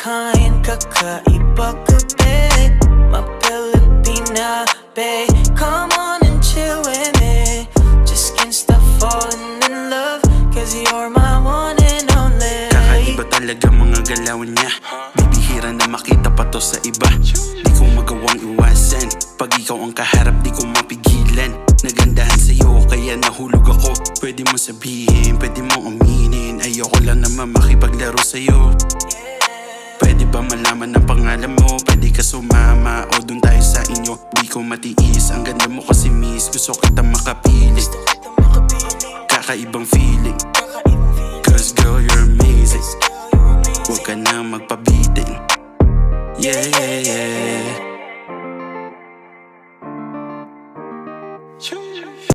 kind, kakaiba ka, babe. My Filipina, babe. Come on and chill with me. Just can't stop falling in love, cause you're my one and only. Kakaiba talaga mga galaw niya. Bibihira na makita pa to sa iba. Di ko magawang iwasan. Pag ikaw ang kaharap, di ko mapigilan. Nagandahan sa'yo, kaya nahulog ako. Pwede mo sabihin, pwede mo aminin. Ayoko lang naman makipaglaro sa'yo. Pwede ba malaman ang pangalan mo? Pwede ka sumama o dun tayo sa inyo. Di ko matiis, ang ganda mo kasi miss. Gusto kita makapiling. Kakaibang feeling, cause girl you're amazing. Huwag ka na magpabitin. Yeah, yeah, yeah.